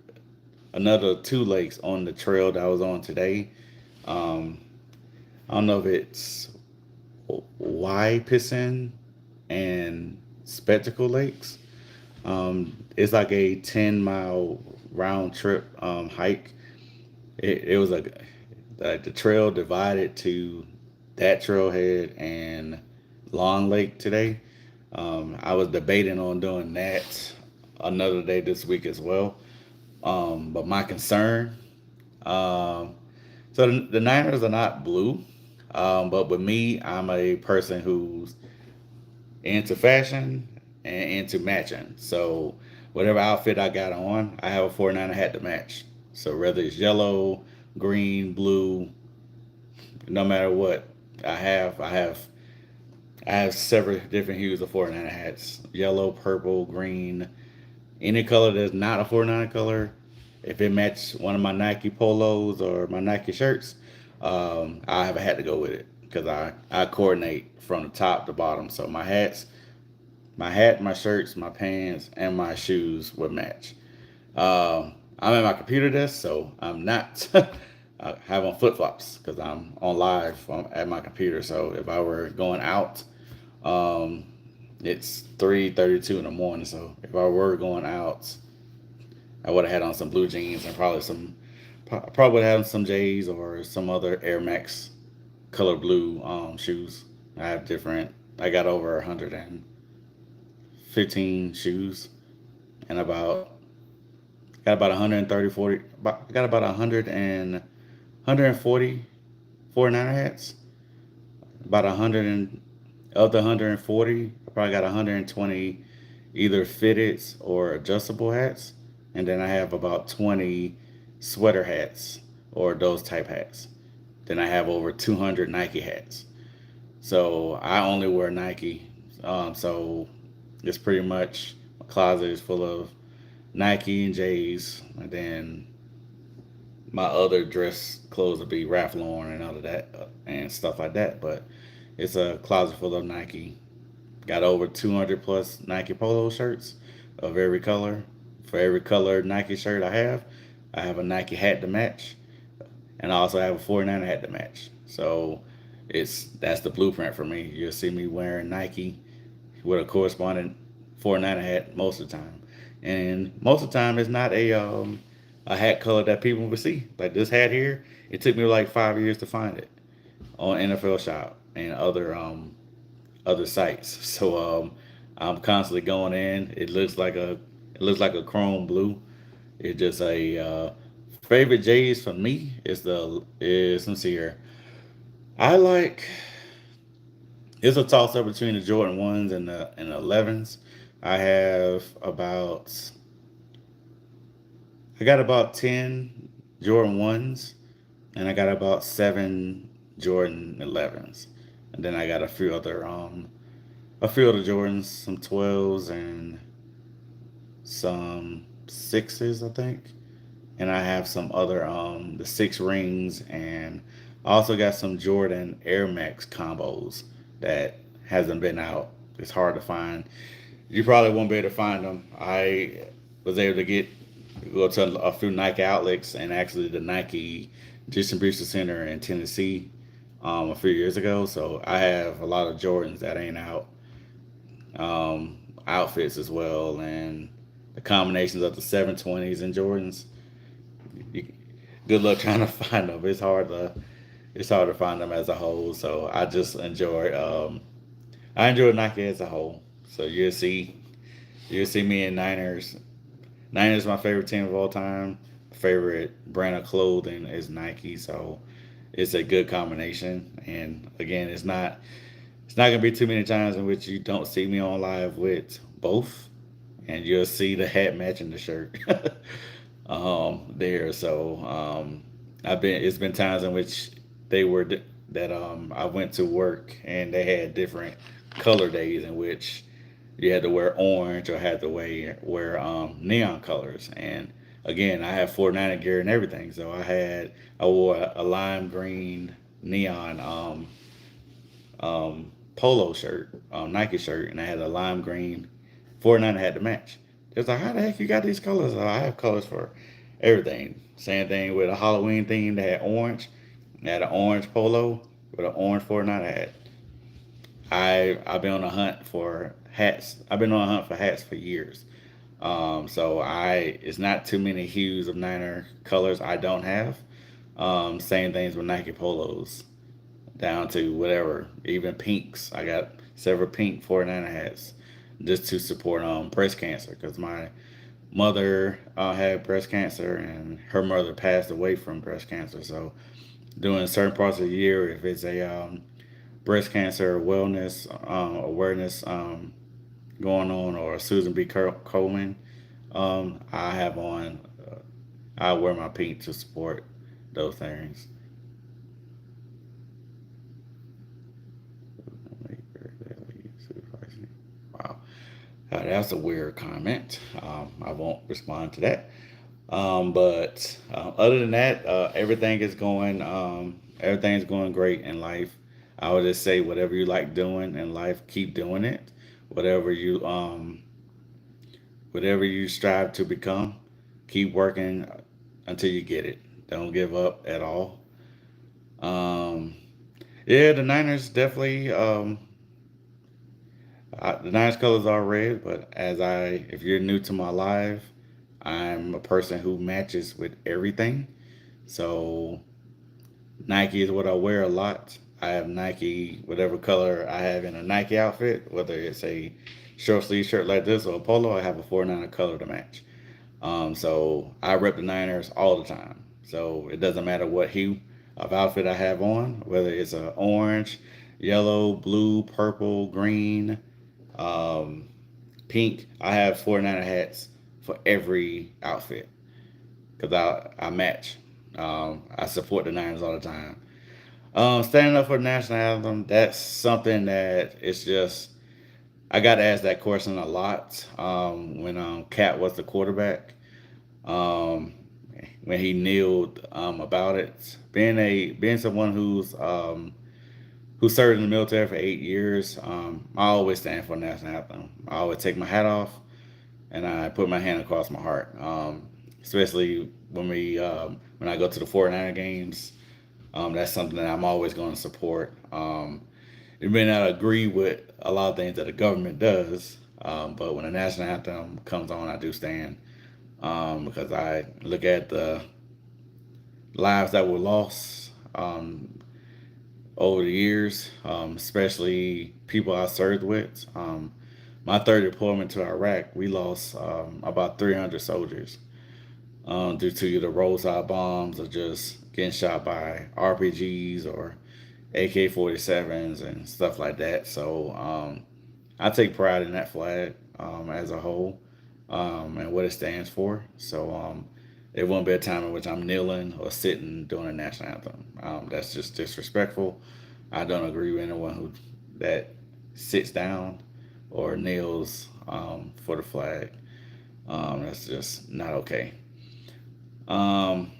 another two lakes on the trail that I was on today. Um, I don't know if it's Wypisson and Spectacle Lakes. It's like a 10-mile round trip hike. It was like the trail divided to that trailhead and Long Lake today. I was debating on doing that another day this week as well. But my concern, um, so the Niners are not blue, but with me, I'm a person who's into fashion and into matching. So whatever outfit I got on, I have a 49er hat to match. So whether it's yellow, green, blue, no matter what I have several different hues of 49er hats: yellow, purple, green, any color that's not a 49er color. If it matches one of my Nike polos or my Nike shirts, I have a hat to go with it because I coordinate from the top to bottom. So my hat, my shirts, my pants, and my shoes would match. I'm at my computer desk, so I'm not. I have on flip flops because I'm on live at my computer. So if I were going out, um, it's 3:32 in the morning. So if I were going out, I would have had on some blue jeans and probably would have some J's or some other Air Max color blue shoes. I have different. I got over 115 shoes and got about 130 40. Got about 140 49er hats. About 100 of the 140, I probably got 120 either fitted or adjustable hats, and then I have about 20 sweater hats or those type hats. Then I have over 200 Nike hats. So I only wear Nike. So it's pretty much my closet is full of Nike and J's, and then my other dress clothes would be Ralph Lauren and all of that and stuff like that. But it's a closet full of Nike. Got over 200 plus Nike polo shirts of every color. For every color Nike shirt I have a Nike hat to match, and I also have a 49er hat to match. So that's the blueprint for me. You'll see me wearing Nike with a corresponding 49er hat most of the time, and most of the time it's not a hat color that people would see. Like this hat here, it took me like 5 years to find it on NFL Shop and other sites. So I'm constantly going in. It looks like a chrome blue. It's just a favorite J's for me is let's see here. I like it's a toss up between the Jordan ones and the 11s. I have about I got about 10 Jordan ones, and I got about 7 Jordan 11s, and then I got a few other Jordans, some 12s and some sixes, I think. And I have some other the six rings, and I also got some Jordan Air Max combos that hasn't been out. It's hard to find. You probably won't be able to find them. I was able to go to a few Nike outlets and actually the Nike distribution center in Tennessee a few years ago. So I have a lot of Jordans that ain't out, outfits as well, and the combinations of the 720s and Jordans. You, good luck trying to find them. It's hard to find them as a whole. So I enjoy Nike as a whole. So you'll see me in Niners. Niners is my favorite team of all time. Favorite brand of clothing is Nike. So it's a good combination. And again, it's not gonna be too many times in which you don't see me on live with both, and you'll see the hat matching the shirt there. So I've been it's been times in which they were that I went to work and they had different color days in which you had to wear orange or had to wear neon colors. And again, I have 49er gear and everything. So I wore a lime green neon polo shirt, Nike shirt, and I had a lime green 49er had to match. It's like, how the heck you got these colors? I have colors for everything. Same thing with a Halloween theme that had orange. I had an orange polo with an orange 49er hat. I've been on a hunt for hats. I've been on a hunt for hats for years. So I it's not too many hues of Niner colors I don't have. Same things with Nike polos, down to whatever, even pinks. I got several pink 49er hats just to support breast cancer because my mother had breast cancer and her mother passed away from breast cancer. So during certain parts of the year, if it's a breast cancer wellness awareness going on or Susan B. Coleman, I have on. I wear my pink to support those things. Wow, that's a weird comment. I won't respond to that. But other than that, everything's going great in life. I would just say whatever you like doing in life, keep doing it. Whatever you um, whatever you strive to become, keep working until you get it. Don't give up at all. Um, yeah, the Niners definitely. The Niners colors are red, but if you're new to my live, I'm a person who matches with everything. So Nike is what I wear a lot. I have Nike, whatever color I have in a Nike outfit, whether it's a short sleeve shirt like this or a polo, I have a 49er color to match. So I rep the Niners all the time. So it doesn't matter what hue of outfit I have on, whether it's a orange, yellow, blue, purple, green, um, pink. I have 49er hats for every outfit because I match. I support the Niners all the time. Standing up for the national anthem, that's something that it's just I got asked that question a lot when Cat was the quarterback. Um, when he kneeled about it, being someone who served in the military for 8 years, I always stand for the national anthem. I always take my hat off and I put my hand across my heart. Especially when I go to the 49er games, that's something that I'm always going to support. You may not agree with a lot of things that the government does, but when the national anthem comes on, I do stand because I look at the lives that were lost over the years, especially people I served with. My third deployment to Iraq, we lost about 300 soldiers due to the roadside bombs or just getting shot by RPGs or AK-47s and stuff like that. So I take pride in that flag as a whole and what it stands for. So there won't be a time in which I'm kneeling or sitting during the national anthem. That's just disrespectful. I don't agree with anyone who that sits down or kneels for the flag. That's just not okay. Um,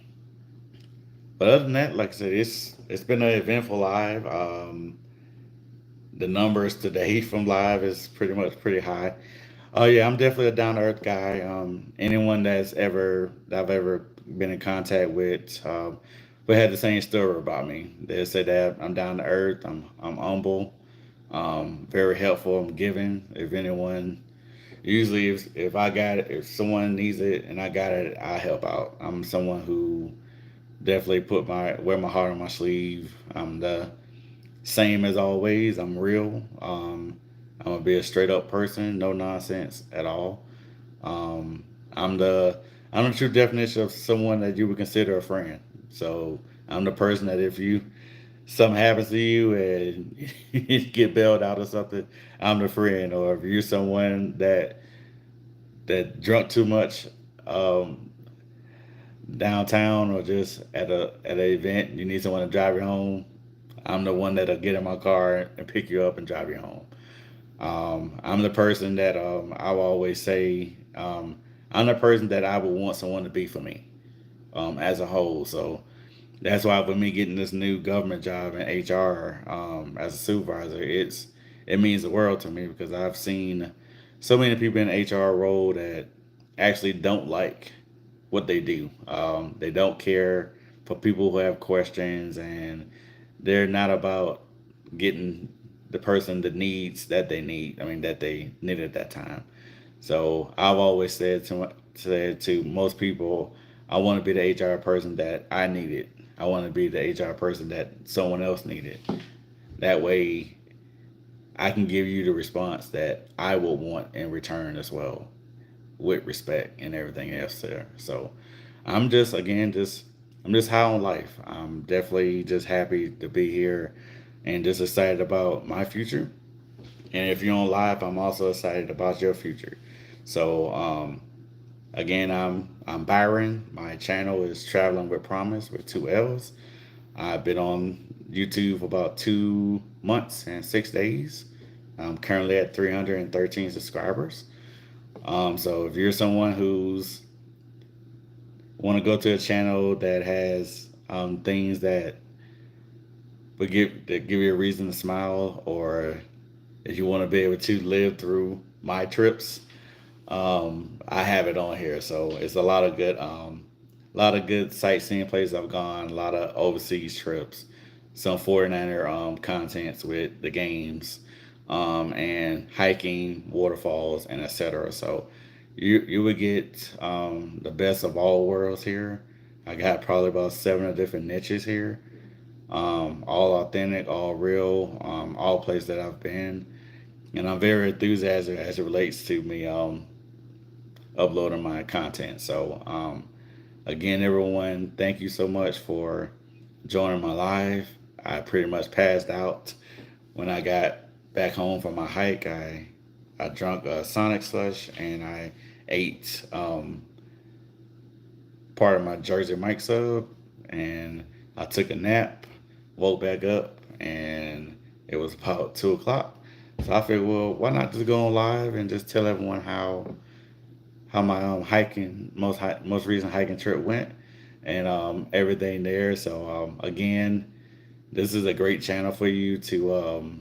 but other than that, like I said, it's been an eventful live. The numbers today from live is pretty much pretty high. Oh yeah, I'm definitely a down to earth guy. Anyone that I've ever been in contact with, but had the same story about me. They say that I'm down to earth. I'm humble. Very helpful. I'm giving. If anyone, usually if I got it, if someone needs it and I got it, I help out. I'm someone who definitely wear my heart on my sleeve. I'm the same as always. I'm real. I'm gonna be a straight up person, no nonsense at all. Um, I'm the I'm the true definition of someone that you would consider a friend. So I'm the person that if you something happens to you and you get bailed out or something, I'm the friend. Or if you're someone that drunk too much um, downtown or just at an event, you need someone to drive you home. I'm the one that'll get in my car and pick you up and drive you home. I'm the person that I will always say I'm the person that I would want someone to be for me as a whole. So that's why with me getting this new government job in HR as a supervisor, it means the world to me because I've seen so many people in HR role that actually don't like what they do. They don't care for people who have questions, and they're not about getting the person the needs that they need. I mean, that they need at that time. So I've always said to most people, I want to be the HR person that I needed. I want to be the HR person that someone else needed. That way, I can give you the response that I will want in return as well, with respect and everything else there. So I'm just again just I'm just high on life. I'm definitely just happy to be here and just excited about my future. And if you're on live, I'm also excited about your future. So again, I'm Byron. My channel is Traveling with Promise with two L's. I've been on YouTube for about 2 months and 6 days. I'm currently at 313 subscribers. So if you're someone who's want to go to a channel that has things that give you a reason to smile, or if you want to be able to live through my trips, I have it on here. So it's a lot of good sightseeing places I've gone, a lot of overseas trips, some 49er contents with the games, and hiking, waterfalls, and etc. So you would get the best of all worlds here. I got probably about seven different niches here, all authentic, all real, all places that I've been, and I'm very enthusiastic as it relates to me uploading my content. So again, everyone, thank you so much for joining my live. I pretty much passed out when I got back home from my hike. I drank a Sonic slush and I ate part of my Jersey Mike sub, and I took a nap, woke back up, and it was about 2 o'clock. So I figured, well, why not just go on live and just tell everyone how my most recent hiking trip went, and everything there. So again, this is a great channel for you to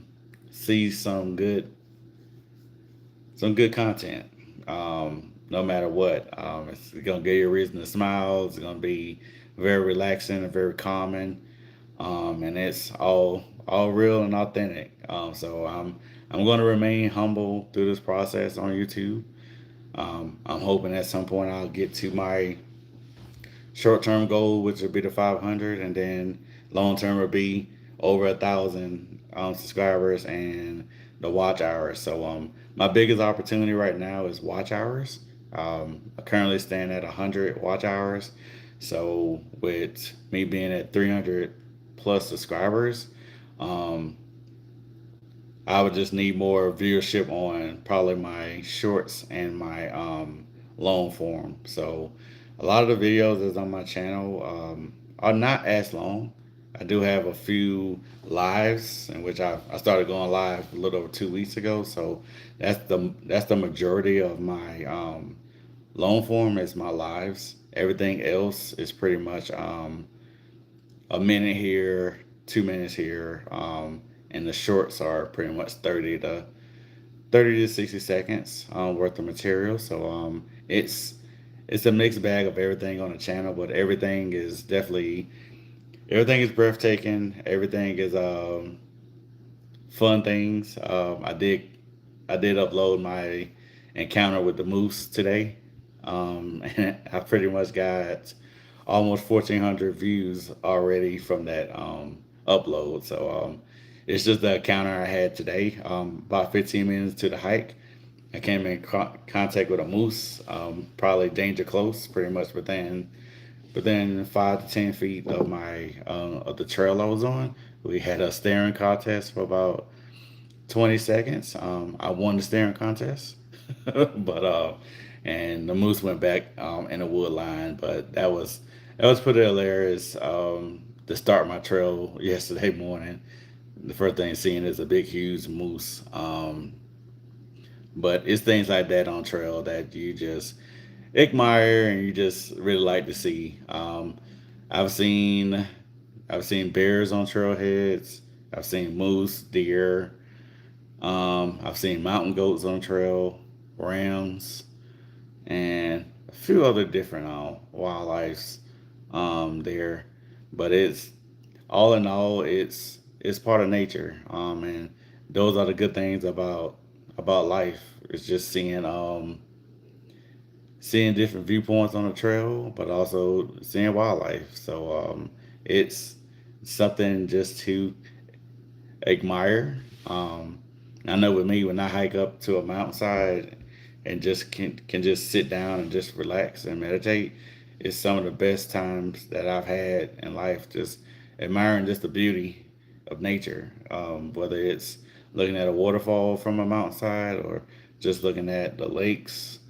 see some good content. No matter what, it's gonna give you a reason to smile. It's gonna be very relaxing and very calming, and it's all real and authentic. So I'm going to remain humble through this process on YouTube. I'm hoping at some point I'll get to my short term goal, which would be the 500, and then long term would be over 1,000 subscribers and the watch hours. So my biggest opportunity right now is watch hours. I currently stand at 100 watch hours. So with me being at 300 plus subscribers, um, I would just need more viewership on probably my shorts and my long form. So a lot of the videos that's on my channel are not as long. I do have a few lives in which I started going live a little over 2 weeks ago. So that's the majority of my long form is my lives. Everything else is pretty much a minute here, 2 minutes here, and the shorts are pretty much 30 to 60 seconds worth of material. So it's a mixed bag of everything on the channel, but everything is breathtaking. Everything is fun things. I did upload my encounter with the moose today, and I pretty much got almost 1,400 views already from that upload. So it's just the encounter I had today. About 15 minutes to the hike, I came in contact with a moose, probably danger close, pretty much within 5 to 10 feet of the trail I was on. We had a staring contest for about 20 seconds. I won the staring contest, but and the moose went back in the wood line. But that was pretty hilarious. To start my trail yesterday morning, the first thing seeing is a big, huge moose. But it's things like that on trail that you just admire and you just really like to see. I've seen I've seen bears on trailheads. I've seen moose, deer. I've seen mountain goats on trail, rams, and a few other different wildlife there. But it's all in all, it's part of nature. And those are the good things about life. It's just seeing different viewpoints on the trail, but also seeing wildlife. So it's something just to admire. I know with me, when I hike up to a mountainside and just can just sit down and just relax and meditate, it's some of the best times that I've had in life. Just admiring just the beauty of nature, whether it's looking at a waterfall from a mountainside or just looking at the lakes,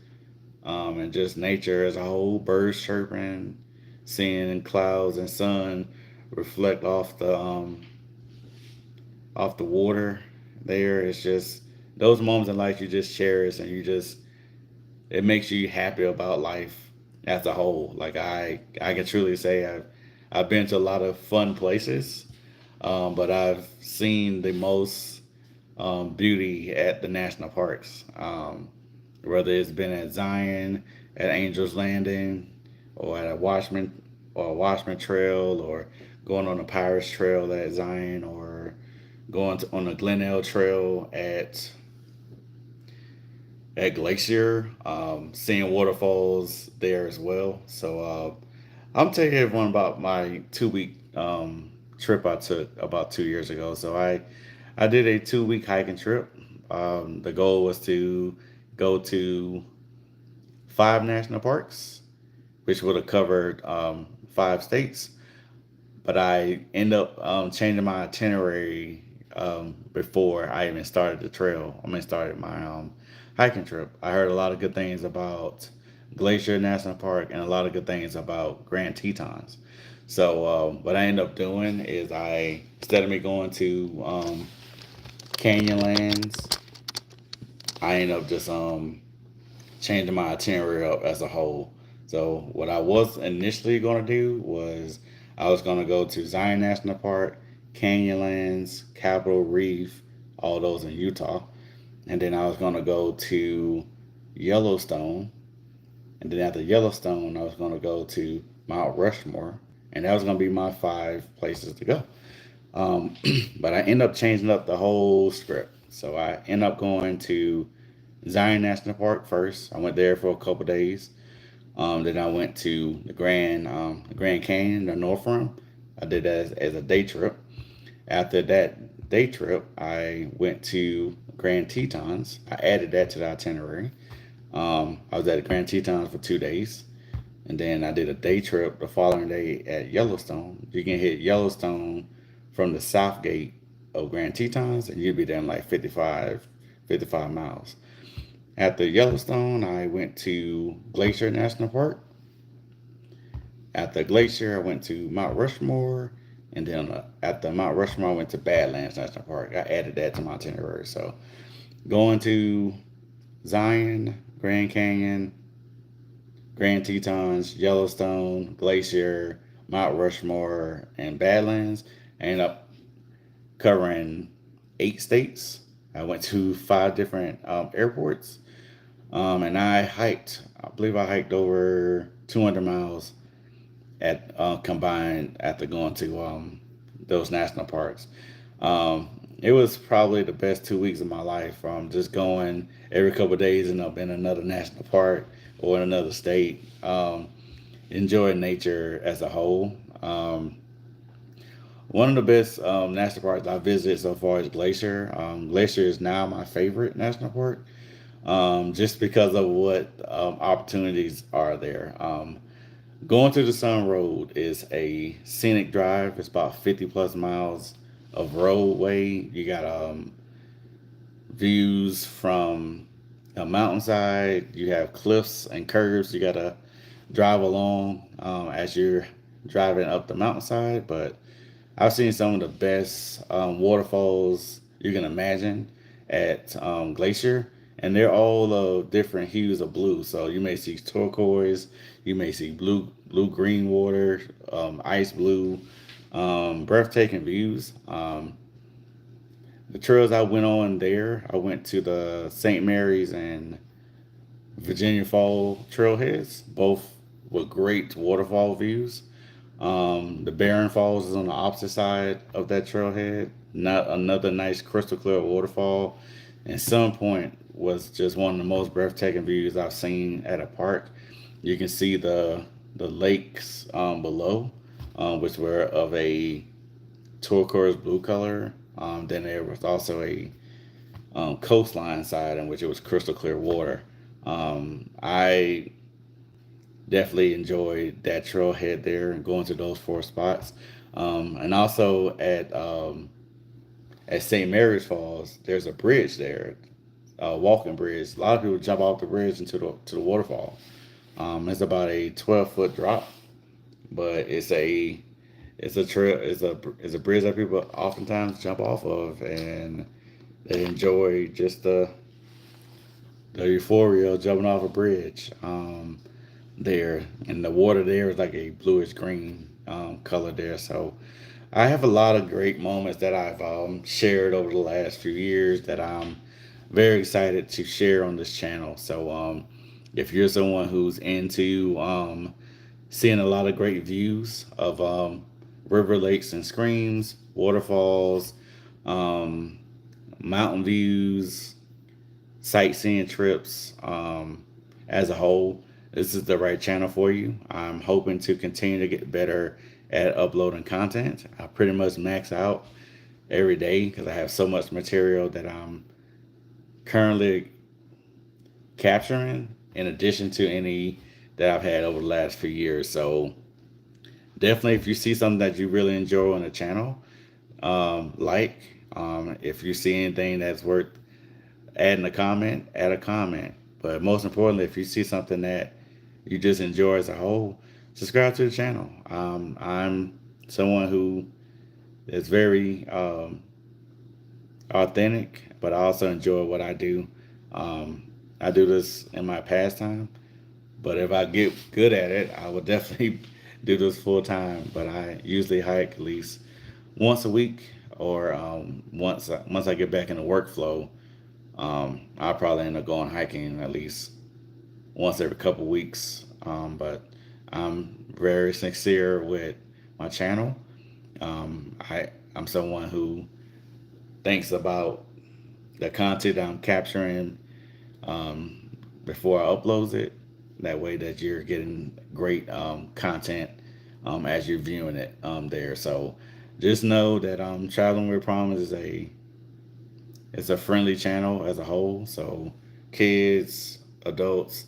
and just nature as a whole, birds chirping, seeing clouds and sun reflect off the water there. It's just those moments in life you just cherish, and it makes you happy about life as a whole. Like I can truly say I've been to a lot of fun places, but I've seen the most beauty at the national parks. Whether it's been at Zion, at Angel's Landing, or at a Washman Trail, or going on the Pirates Trail at Zion, or on the Glenelg Trail at Glacier, seeing waterfalls there as well. So I'm telling everyone about my 2 week trip I took about 2 years ago. So I did a 2 week hiking trip. The goal was to go to 5 national parks, which would have covered 5 states. But I end up changing my itinerary before I even started the trail. Started my hiking trip. I heard a lot of good things about Glacier National Park and a lot of good things about Grand Tetons. So what I end up doing is instead of me going to Canyonlands, I end up just changing my itinerary up as a whole. So what I was initially going to do was I was going to go to Zion National Park, Canyonlands, Capitol Reef, all those in Utah, and then I was going to go to Yellowstone, and then after Yellowstone I was going to go to Mount Rushmore, and that was going to be my 5 places to go. Um, but I end up changing up the whole script. So I end up going to Zion National Park first. I went there for a couple days. Then I went to the Grand Canyon, the North Rim. I did that as a day trip, After that day trip, I went to Grand Tetons. I added that to the itinerary. I was at Grand Tetons for 2 days, and then I did a day trip the following day at Yellowstone. You can hit Yellowstone from the south gate of Grand Tetons, and you'll be there in like 55 miles. After Yellowstone, I went to Glacier National Park. After Glacier, I went to Mount Rushmore, and then after Mount Rushmore, I went to Badlands National Park. I added that to my itinerary. So going to Zion, Grand Canyon, Grand Tetons, Yellowstone, Glacier, Mount Rushmore, and Badlands. I ended up covering 8 states. I went to 5 different airports, and I hiked. I believe I hiked over 200 miles at combined after going to those national parks. It was probably the best 2 weeks of my life. Just going every couple of days and up in another national park or in another state. Enjoying nature as a whole. One of the best national parks I visited so far is Glacier. Glacier is now my favorite national park, just because of what opportunities are there. Going to the Sun Road is a scenic drive. It's about 50 plus miles of roadway. You got views from a mountainside. You have cliffs and curves you got to drive along as you're driving up the mountainside. But I've seen some of the best waterfalls you can imagine at Glacier, and they're all of different hues of blue. So you may see turquoise, you may see green water, ice blue, breathtaking views. The trails I went on there, I went to the St. Mary's and Virginia Fall trailheads, both with great waterfall views. The Barron Falls is on the opposite side of that trailhead. Not another nice crystal clear waterfall. And Sun Point was just one of the most breathtaking views I've seen at a park. You can see the lakes below, which were of a turquoise blue color. Then there was also a coastline side in which it was crystal clear water. I definitely enjoyed that trailhead there and going to those 4 spots. And also at St. Mary's Falls, there's a bridge there, a walking bridge. A lot of people jump off the bridge into the waterfall. It's about a 12-foot drop, but it's a trail it's a bridge that people oftentimes jump off of, and they enjoy just the euphoria of jumping off a bridge there, and the water there is like a bluish green color there. So I have a lot of great moments that I've shared over the last few years that I'm very excited to share on this channel. So if you're someone who's into seeing a lot of great views of river, lakes, and streams, waterfalls, um, mountain views, sightseeing trips as a whole, this is the right channel for you. I'm hoping to continue to get better at uploading content. I pretty much max out every day because I have so much material that I'm currently capturing in addition to any that I've had over the last few years. So definitely, if you see something that you really enjoy on the channel, like if you see anything that's worth adding a comment, add a comment. But most importantly, if you see something that you just enjoy as a whole, subscribe to the channel. I'm someone who is very authentic, but I also enjoy what I do. I do this in my pastime, but if I get good at it, I will definitely do this full time. But I usually hike at least once a week, or once I get back in the workflow, I'll probably end up going hiking at least once every couple weeks. But I'm very sincere with my channel. I'm someone who thinks about the content I'm capturing before I upload it. That way, that you're getting great content as you're viewing it there. So just know that Traveling with Promise is a friendly channel as a whole. So kids, adults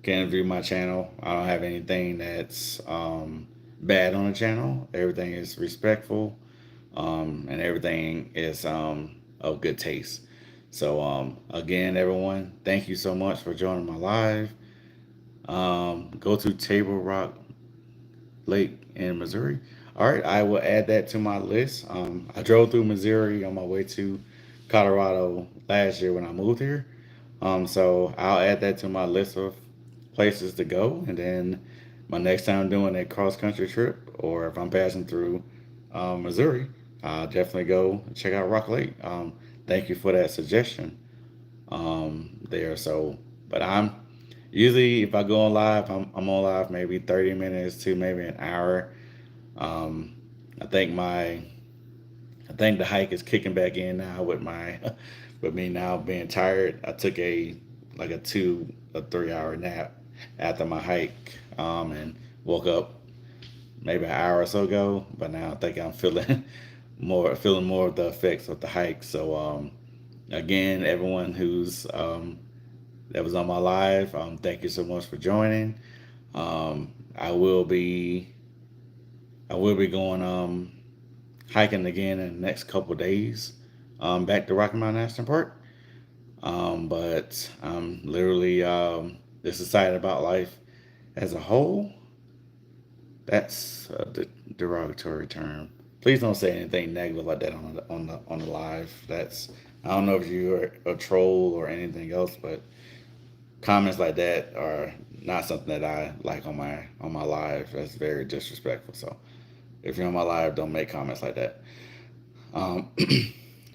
can view my channel. I don't have anything that's bad on the channel. Everything is respectful, and everything is of good taste. So again, everyone, thank you so much for joining my live. Go to Table Rock Lake in Missouri. All right, I will add that to my list. I drove through Missouri on my way to Colorado last year when I moved here. So I'll add that to my list of places to go, and then my next time doing a cross country trip, or if I'm passing through Missouri, I'll definitely go check out Rock Lake. Thank you for that suggestion there. So, but I'm usually if I go on live, I'm on live maybe 30 minutes to maybe an hour. Um, I think my I think the hike is kicking back in now with my with me now being tired. I took a 3 hour nap after my hike and woke up maybe an hour or so ago. But now I think I'm feeling feeling more of the effects of the hike. So again, everyone who's that was on my live, thank you so much for joining. Um, I will be I will be going hiking again in the next couple of days back to Rocky Mountain National Park. But I'm literally just excited about life as a whole. That's a derogatory term. Please don't say anything negative like that on the live. That's I don't know if you're a troll or anything else, but comments like that are not something that I like on my live. That's very disrespectful. So if you're on my live, don't make comments like that. Um,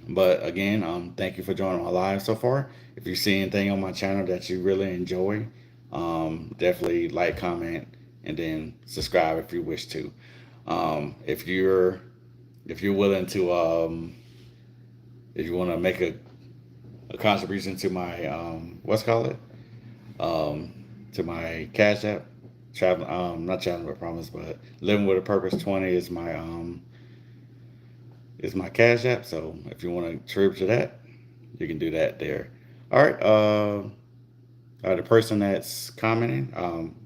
but again, thank you for joining my live so far. If you see anything on my channel that you really enjoy, definitely like, comment, and then subscribe if you wish to. If you're willing to, if you want to make a contribution to my what's called it, um, to my Cash App, not traveling with promise, but living with a purpose 20 is my Cash App. So if you want to contribute to that, you can do that there. All right. The person that's commenting,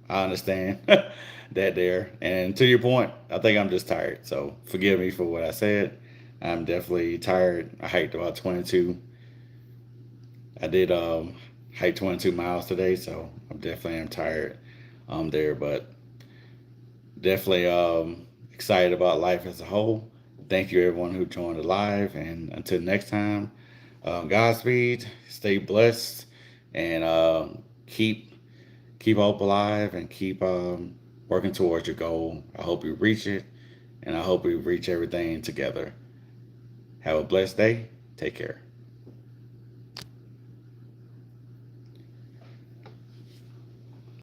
I understand that there. And to your point, I think I'm just tired. So forgive me for what I said. I'm definitely tired. I hiked about 22. I did hike 22 miles today, so I'm definitely am tired there, but definitely excited about life as a whole. Thank you everyone who joined the live, and until next time, Godspeed, stay blessed, and keep hope alive, and keep working towards your goal. I hope you reach it, and I hope we reach everything together. Have a blessed day. Take care.